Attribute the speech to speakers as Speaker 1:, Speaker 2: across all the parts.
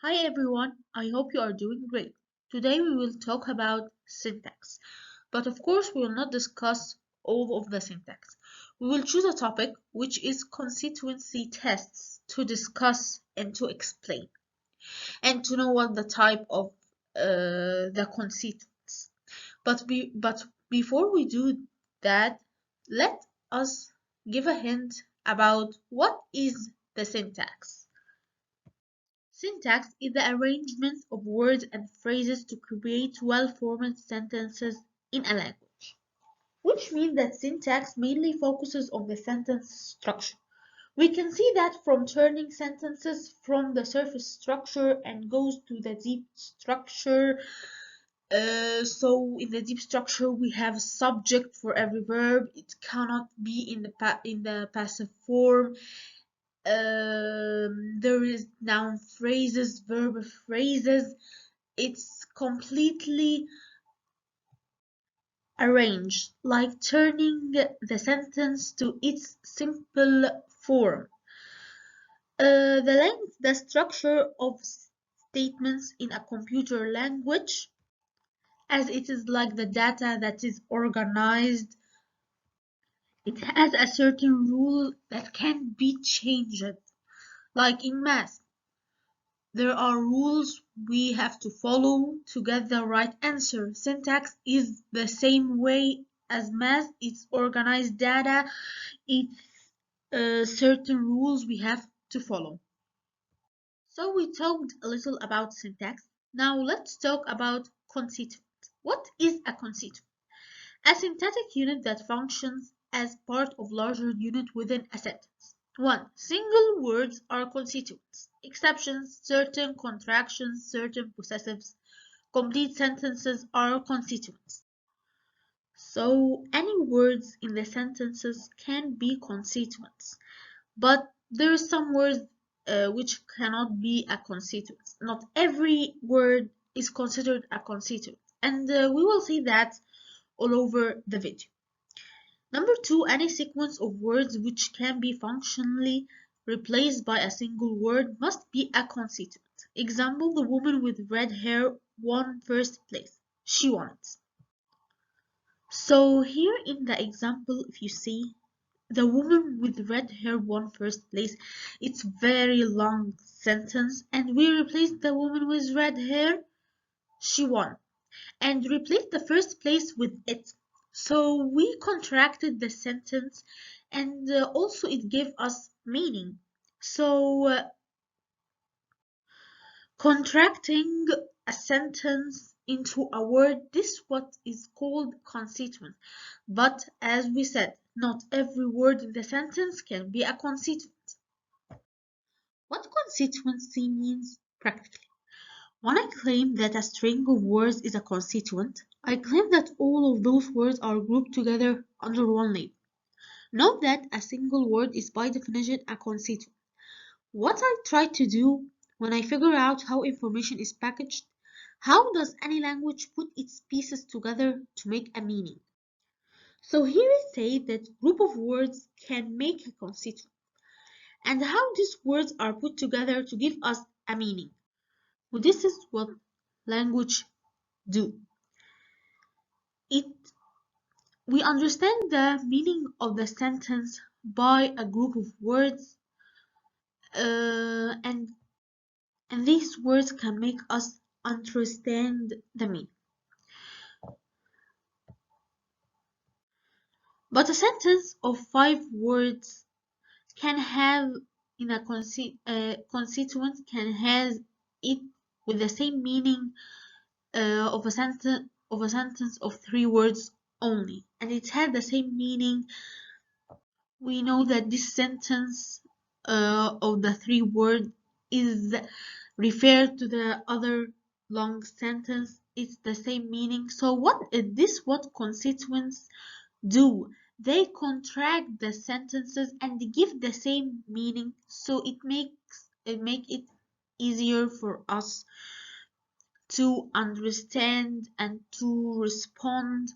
Speaker 1: Hi everyone, I hope you are doing great. Today we will talk about syntax. But of course we will not discuss all of the syntax. We will choose a topic which is constituency tests to discuss and to explain and to know what the type of the constituents. But before we do that, let us give a hint about what is the syntax. Syntax is the arrangement of words and phrases to create well-formed sentences in a language, which means that syntax mainly focuses on the sentence structure. We can see that from turning sentences from the surface structure and goes to the deep structure. So in the deep structure we have a subject for every verb. It cannot be in the passive form. There is noun phrases, verb phrases. It's completely arranged, like turning the sentence to its simple form. The structure of statements in a computer language, as it is like the data that is organized, it has a certain rule that can be changed, like in math. There are rules we have to follow to get the right answer. Syntax is the same way as math. It's organized data. It's certain rules we have to follow. So we talked a little about syntax. Now let's talk about constituent. What is a constituent? A syntactic unit that functions as part of larger unit within a sentence. 1. Single words are constituents. Exceptions, certain contractions, certain possessives. Complete sentences are constituents. So any words in the sentences can be constituents. But there are some words which cannot be a constituent. Not every word is considered a constituent. And we will see that all over the video. Number 2, any sequence of words which can be functionally replaced by a single word must be a constituent. Example, the woman with red hair won first place. She won it. So here in the example, if you see, the woman with red hair won first place. It's very long sentence and we replaced the woman with red hair, she won, and replaced the first place with it. So we contracted the sentence and also it gave us meaning. So contracting a sentence into a word, this what is called constituent. But as we said, not every word in the sentence can be a constituent. What constituency means practically? When I claim that a string of words is a constituent, I claim that all of those words are grouped together under one label. Note that a single word is by definition a constituent. What I try to do when I figure out how information is packaged, how does any language put its pieces together to make a meaning? So here we say that group of words can make a constituent, and how these words are put together to give us a meaning. Well, this is what language do. We understand the meaning of the sentence by a group of words, and these words can make us understand the meaning. But a sentence of 5 words can have in a constituent can have it with the same meaning of a sentence of 3 words only, and it had the same meaning. We know that this sentence of the 3 words is referred to the other long sentence. It's the same meaning. So what constituents do? They contract the sentences and give the same meaning, so it make it easier for us to understand and to respond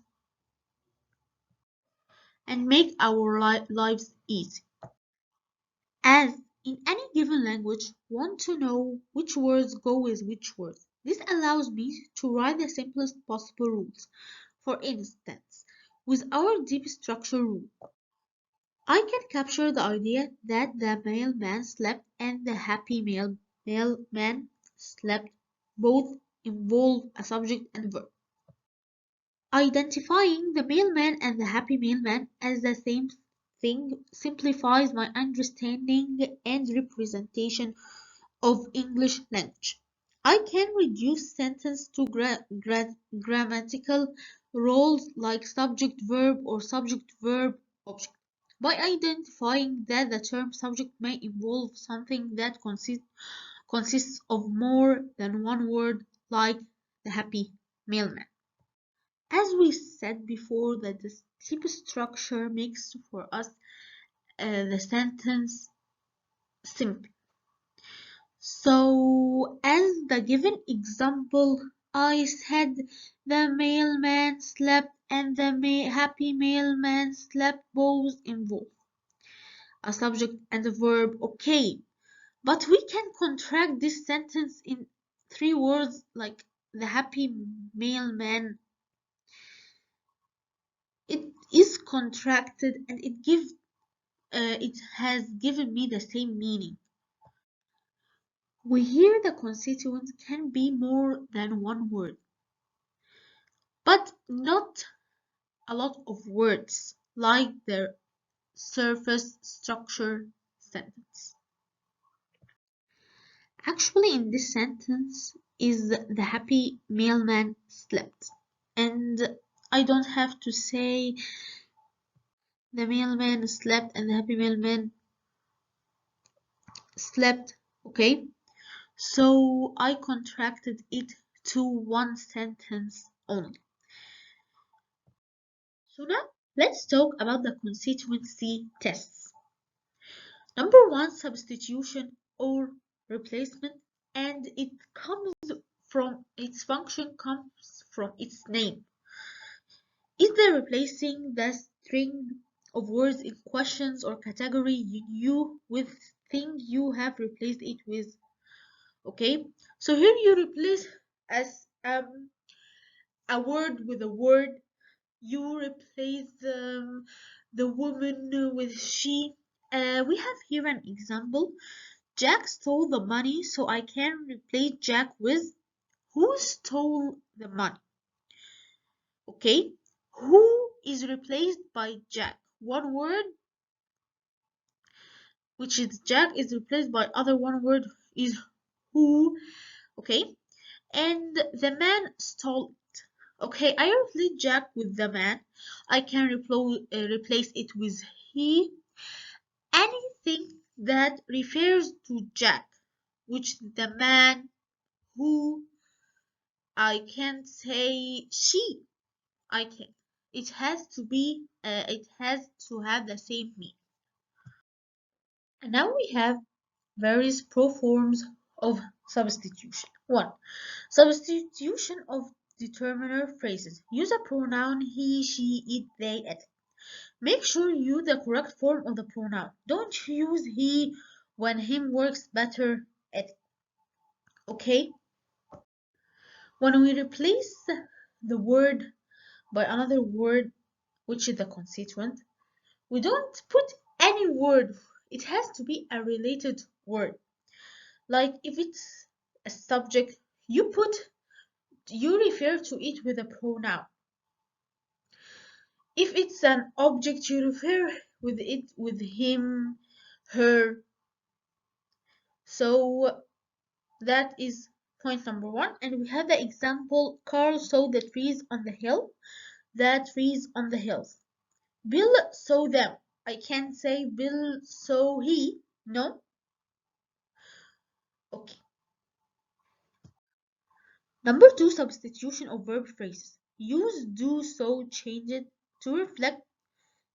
Speaker 1: and make our lives easy. As in any given language want to know which words go with which words. This allows me to write the simplest possible rules. For instance, with our deep structure rule, I can capture the idea that the mailman slept and the happy mailman slept both involve a subject and verb. Identifying the mailman and the happy mailman as the same thing simplifies my understanding and representation of English language. I can reduce sentence to grammatical roles like subject verb or subject verb object by identifying that the term subject may involve something that consists of more than one word, like the happy mailman. As we said before, that the type structure makes for us the sentence simple. So, as the given example, I said the mailman slept and the happy mailman slept both involve a subject and a verb. Okay, but we can contract this sentence in three words like the happy mailman. It is contracted and it has given me the same meaning. We hear the constituents can be more than one word, but not a lot of words like the surface structure sentence. Actually, in this sentence is the happy mailman slept, and I don't have to say the mailman slept and the happy mailman slept. Okay, so I contracted it to one sentence only. So now let's talk about the constituency tests. Number one, substitution or replacement, and its function comes from its name. Is there replacing the string of words in questions or category you with thing you have replaced it with? Okay, so here you replace as a word with a word. You replace the woman with she. We have here an example. Jack stole the money, so I can replace Jack with who stole the money. Okay, who is replaced by Jack? One word, which is Jack, is replaced by other one word is who. Okay, and the man stole it. Okay, I replace Jack with the man. I can replace it with he. Anything that refers to Jack, which the man, who, I can't say she. I can. It has to be. It has to have the same meaning. And now we have various proforms of substitution. One, substitution of determiner phrases. Use a pronoun he, she, it, they, it. Make sure you use the correct form of the pronoun. Don't use he when him works better at. Okay? When we replace the word by another word, which is the constituent, we don't put any word. It has to be a related word. Like if it's a subject, you refer to it with a pronoun. If it's an object, you refer with it with him, her. So that is point number one. And we have the example, Carl saw the trees on the hill. The trees on the hills. Bill saw them. I can't say Bill saw he. No. Okay. Number two, substitution of verb phrases. Use do, so, change it to reflect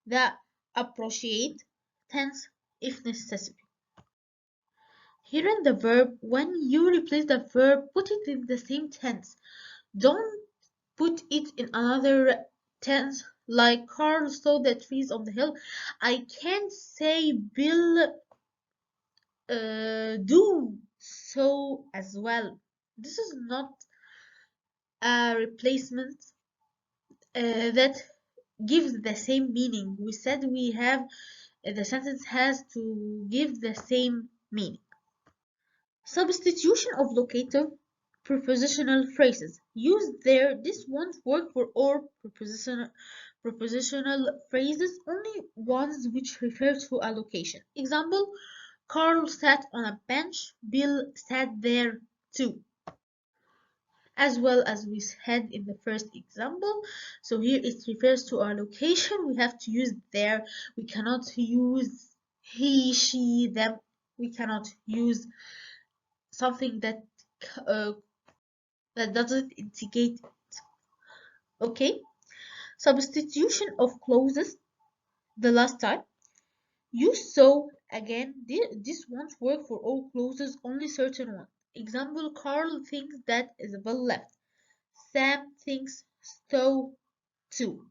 Speaker 1: the appropriate tense if necessary. Here in the verb, when you replace the verb, put it in the same tense. Don't put it in another tense like Carl saw the trees on the hill. I can't say Bill do so as well. This is not a replacement that gives the same meaning. We said we have the sentence has to give the same meaning. Substitution of locative prepositional phrases. Use there. This won't work for all prepositional phrases, only ones which refer to a location. Example, Carl sat on a bench, Bill sat there too. As well as we had in the first example. So here it refers to our location. We have to use there. We cannot use he, she, them. We cannot use something uh, that doesn't indicate. Okay. Substitution of clauses. The last time. Use so again. This won't work for all clauses. Only certain ones. Example: Carl thinks that Isabel left. Sam thinks so too.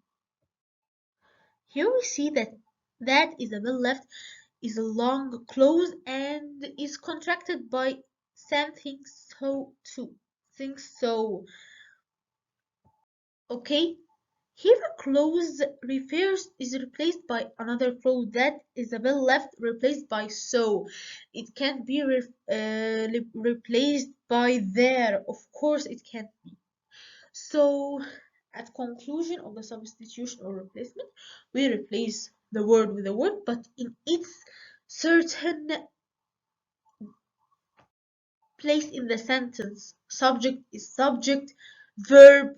Speaker 1: Here we see that Isabel left is a long clause and is contracted by Sam thinks so too. Thinks so. Okay. Here a clause is replaced by another clause that Isabel left replaced by so. It can't be replaced by there. Of course it can't be. So at conclusion of the substitution or replacement, we replace the word with a word, but in its certain place in the sentence. Subject is subject, verb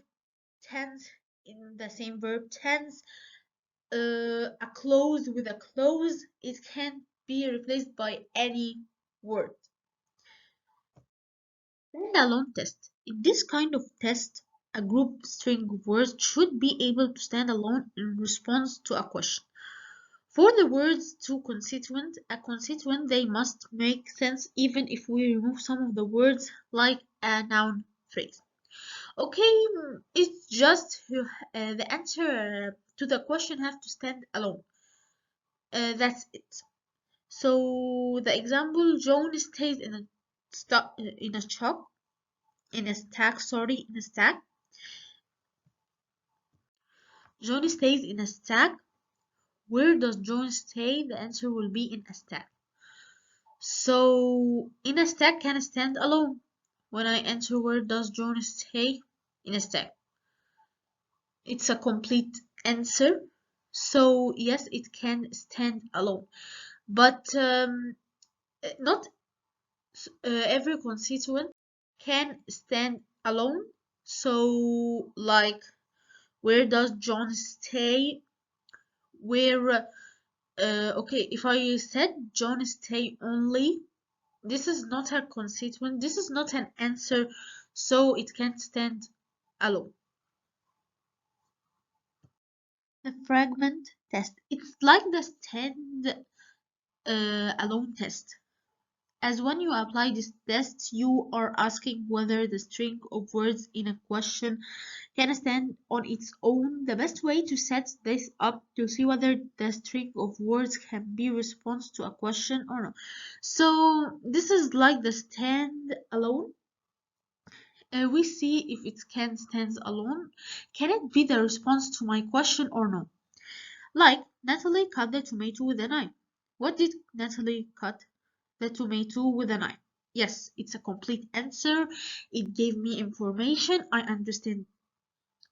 Speaker 1: tense in the same verb tense, a clause with a clause. It can be replaced by any word. Stand-alone test. In this kind of test, a group string of words should be able to stand alone in response to a question. For the words to a constituent, they must make sense even if we remove some of the words like a noun phrase. Okay, it's just the answer to the question have to stand alone. That's it. So the example, John stays in a shop, in a stack, sorry, in a stack. John stays in a stack. Where does John stay? The answer will be in a stack. So in a stack can stand alone. When I answer where does John stay? In a stack. It's a complete answer. So yes, it can stand alone. But not every constituent can stand alone. So like where does John stay? Where okay, if I said John stay only, this is not a constituent, this is not an answer, so it can't stand alone. The fragment test. It's like the stand alone test. As when you apply this test, you are asking whether the string of words in a question can stand on its own. The best way to set this up to see whether the string of words can be response to a question or not. So this is like the stand alone. We see if it can stand alone. Can it be the response to my question or no? Like, Natalie cut the tomato with a knife. What did Natalie cut the tomato with a knife? Yes, it's a complete answer. It gave me information. I understand.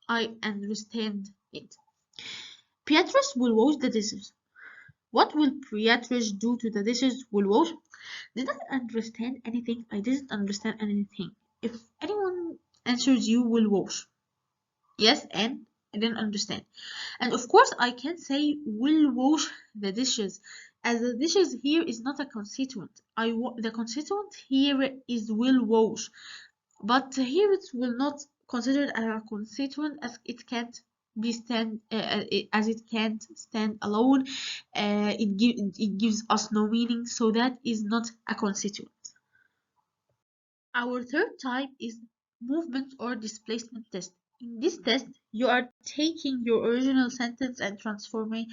Speaker 1: I understand it. Beatrice will wash the dishes. What will Beatrice do to the dishes will wash? Did I understand anything? I didn't understand anything. If anyone answers you will wash. Yes, and I didn't understand. And of course, I can say will wash the dishes, as the dishes here is not a constituent. The constituent here is will wash, but here it will not considered a constituent as it can't be as it can't stand alone. It gives us no meaning, so that is not a constituent. Our third type is movement or displacement test. In this test, you are taking your original sentence and transforming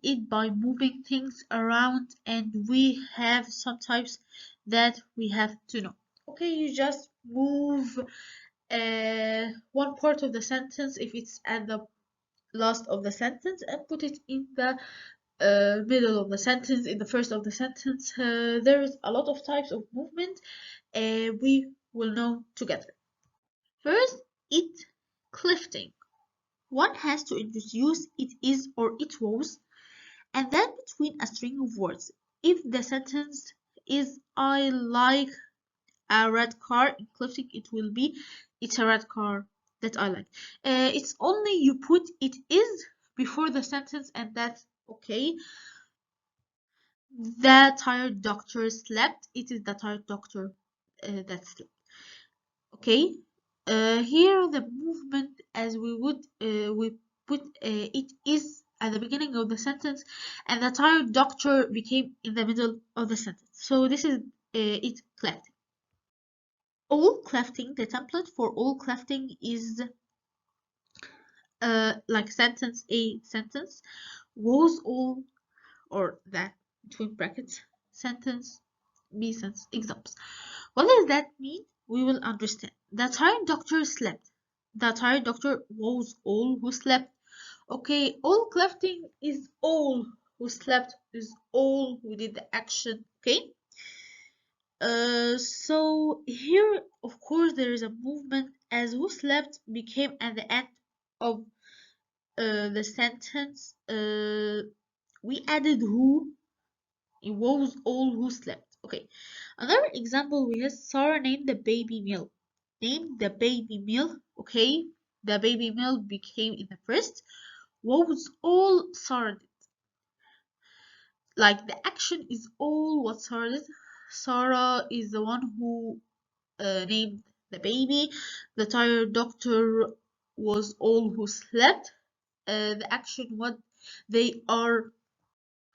Speaker 1: it by moving things around, and we have some types that we have to know. Okay, you just move one part of the sentence if it's at the last of the sentence and put it in the middle of the sentence, in the first of the sentence. There is a lot of types of movement we will know together. First, it clifting. One has to introduce it is or it was, and then between a string of words. If the sentence is I like a red car, in clifting it will be it's a red car that I like. It's only you put it is before the sentence, and that's okay. The tired doctor slept. It is the tired doctor that slept. Okay. Here the movement, as we put it is at the beginning of the sentence, and the tired doctor became in the middle of the sentence. So this is it clefting. All clefting. The template for all clefting is like sentence A sentence was all, or that between brackets sentence B sentence. Examples. What does that mean? We will understand. The tired doctor slept. The tired doctor was all who slept. Okay, all clefting is all who slept, is all who did the action. Okay. So here, of course, there is a movement as who slept became at the end of the sentence. We added who. It was all who slept. Okay. Another example, we have Sarah named the baby meal. Named the baby meal. Okay. The baby meal became in the first. What was all Sarah did? Like the action is all what Sarah did. Sarah is the one who named the baby. The tired doctor was all who slept. The action what they are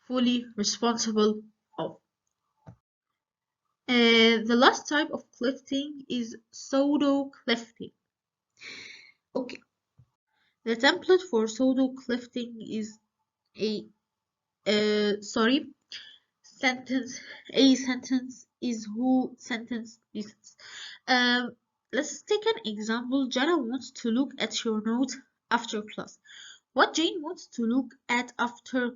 Speaker 1: fully responsible of. The last type of clifting is pseudo clifting. Okay, the template for pseudo clifting is a sentence. A sentence is who, sentence B sentence. Let's take an example. Jana wants to look at your note after class. What Jane wants to look at after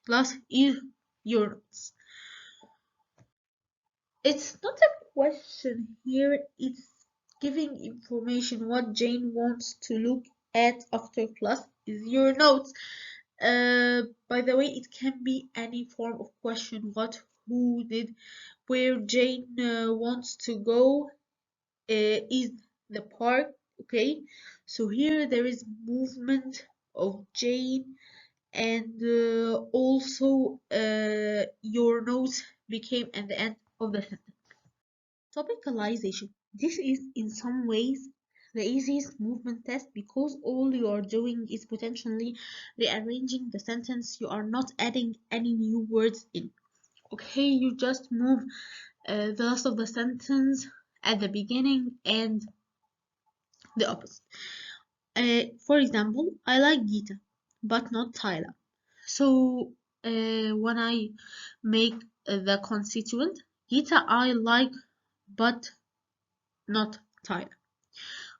Speaker 1: class is your notes. It's not a question here, it's giving information. What Jane wants to look at after class is your notes. By the way, it can be any form of question. What, who, did, where Jane wants to go is the park. Okay, so here there is movement of Jane, and also your notes became at the end of the sentence. Topicalization. This is in some ways the easiest movement test because all you are doing is potentially rearranging the sentence. You are not adding any new words in. Okay, you just move the last of the sentence at the beginning and the opposite. For example, I like Gita, but not Tyler. So when I make the constituent, Gita I like, but not Tyler.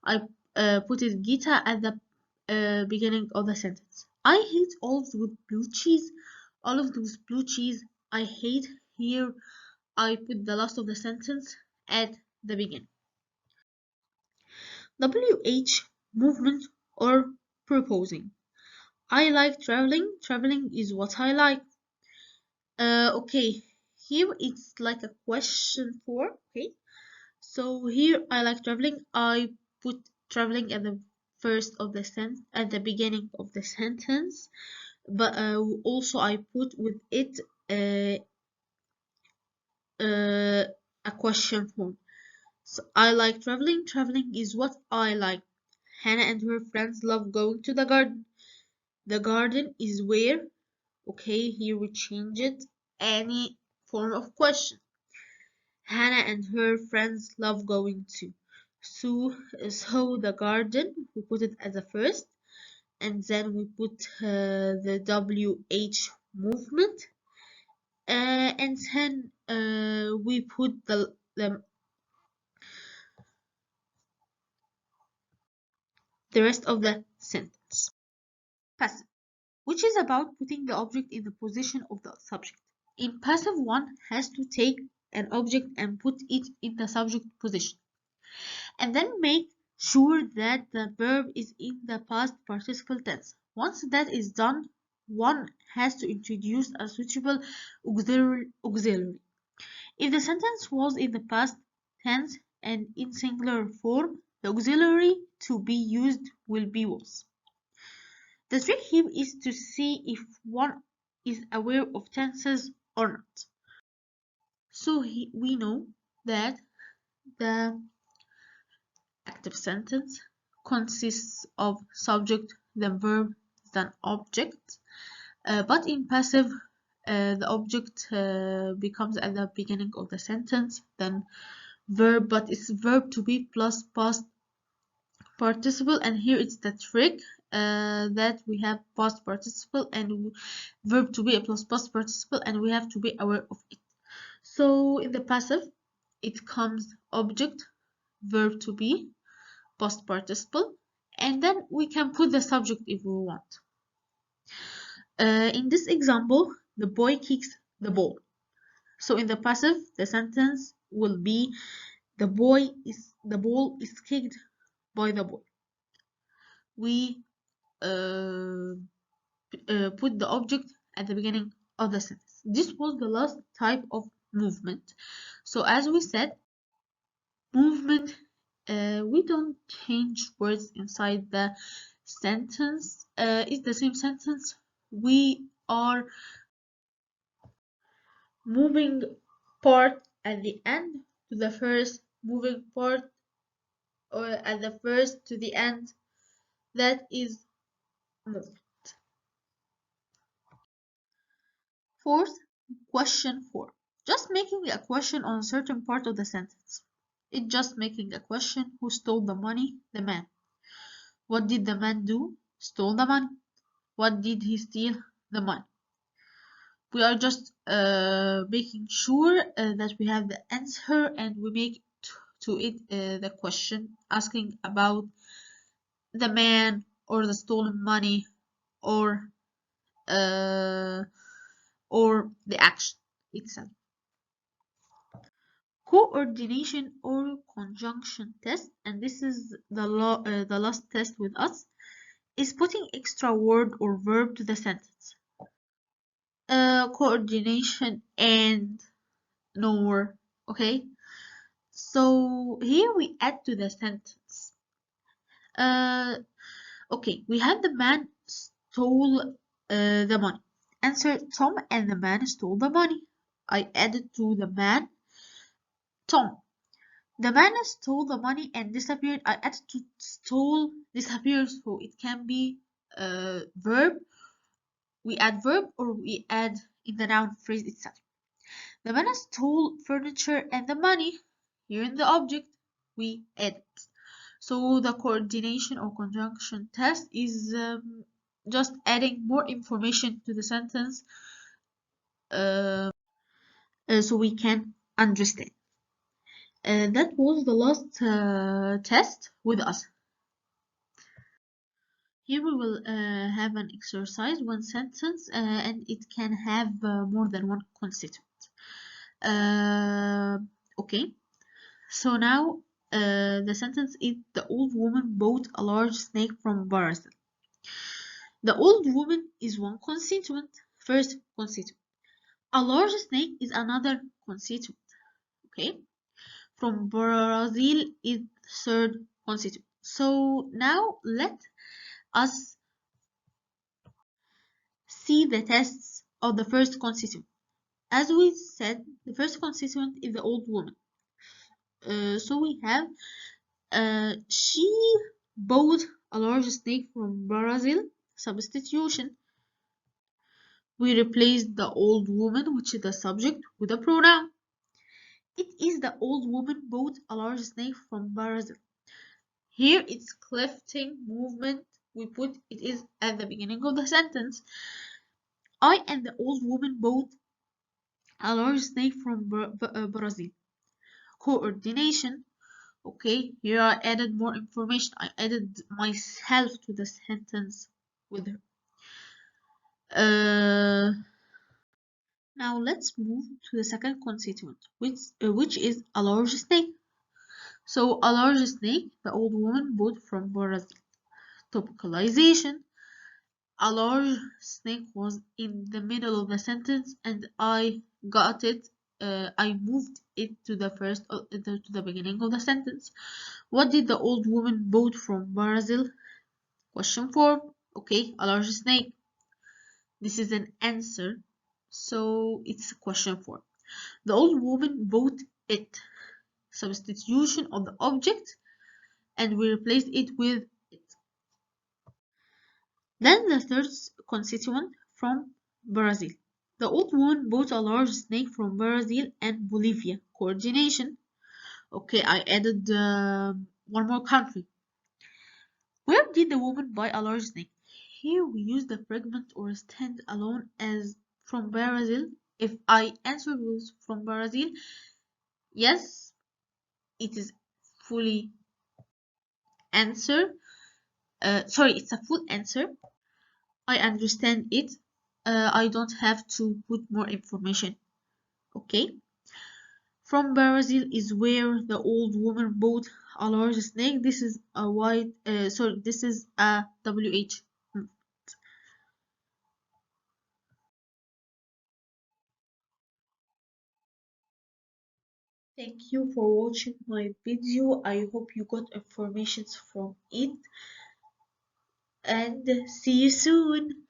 Speaker 1: I put it Gita at the beginning of the sentence. I hate all of those blue cheese. All of those blue cheese I hate. Here I put the last of the sentence at the beginning. WH movement or proposing. I like traveling. Traveling is what I like. Okay, here it's like a question for. Okay, so here I like traveling. I put traveling at the first of the sentence, at the beginning of the sentence, but also I put with it a question form. So I like traveling. Traveling is what I like. Hannah and her friends love going to the garden. The garden is where. Okay, here we change it. Any form of question. Hannah and her friends love going to. So the garden, we put it as a first, and then we put the WH movement, and then we put the rest of the sentence. Passive, which is about putting the object in the position of the subject. In passive, one has to take an object and put it in the subject position, and then make sure that the verb is in the past participle tense. Once that is done, one has to introduce a suitable auxiliary. If the sentence was in the past tense and in singular form, the auxiliary to be used will be was. The trick here is to see if one is aware of tenses or not. So we know that the active sentence consists of subject, then verb, then object. But in passive, the object becomes at the beginning of the sentence, then verb, but it's verb to be plus past participle, and here it's the trick that we have past participle and verb to be a plus past participle, and we have to be aware of it. So in the passive, it comes object, verb to be, past participle, and then we can put the subject if we want. In this example, the boy kicks the ball. So in the passive, the sentence will be the ball is kicked by the boy. We put the object at the beginning of the sentence. This was the last type of movement. So as we said, movement, we don't change words inside the sentence. It's the same sentence. We are moving part at the end to the first, moving part or at the first to the end. That is movement. Fourth, question 4. Just making a question on a certain part of the sentence. It's just making a question. Who stole the money? The man. What did the man do? Stole the money. What did he steal? The money. We are just making sure that we have the answer, and we make to it the question asking about the man or the stolen money or uh, the action itself. Coordination or conjunction test, and this is the last test with us, is putting extra word or verb to the sentence. Coordination and nor, okay? So here we add to the sentence. Okay, we have the man stole the money. Answer Tom, and the man stole the money. I added to the man Tom. The man stole the money and disappeared. I added to stole, disappeared, so it can be verb. We add verb or we add in the noun phrase itself. The man stole furniture and the money. Here in the object, we add. So the coordination or conjunction test is just adding more information to the sentence so we can understand. That was the last test with us. Here we will have an exercise, one sentence, and it can have more than one constituent. Okay, so now the sentence is the old woman bought a large snake from Brazil. The old woman is one constituent, first constituent. A large snake is another constituent. Okay, from Brazil is third constituent. So now let us see the tests of the first constituent. As we said, the first constituent is the old woman. So we have she bought a large snake from Brazil. Substitution. We replaced the old woman, which is the subject, with a pronoun. It is the old woman bought a large snake from Brazil. Here it's clifting movement. We put it is at the beginning of the sentence. I and the old woman bought a large snake from Brazil. Coordination. Okay, here I added more information. I added myself to the sentence with her. Now let's move to the second constituent, which is a large snake. So a large snake, the old woman bought from Brazil. Topicalization. A large snake was in the middle of the sentence and I got it. I moved it to the beginning of the sentence. What did the old woman bought from Brazil? Question 4. Okay, a large snake. This is an answer, so it's question 4. The old woman bought it. Substitution of the object, and we replaced it with it. Then the third constituent from Brazil. The old woman bought a large snake from Brazil and Bolivia. Coordination. Okay, I added one more country. Where did the woman buy a large snake? Here we use the fragment or stand alone as from Brazil. If I answer was from Brazil, yes, it is fully answer. Sorry, it's a full answer. I understand it. I don't have to put more information. Okay. From Brazil is where the old woman bought a large snake. This is a white. Sorry, this is a WH. Thank you for watching my video. I hope you got information from it and see you soon.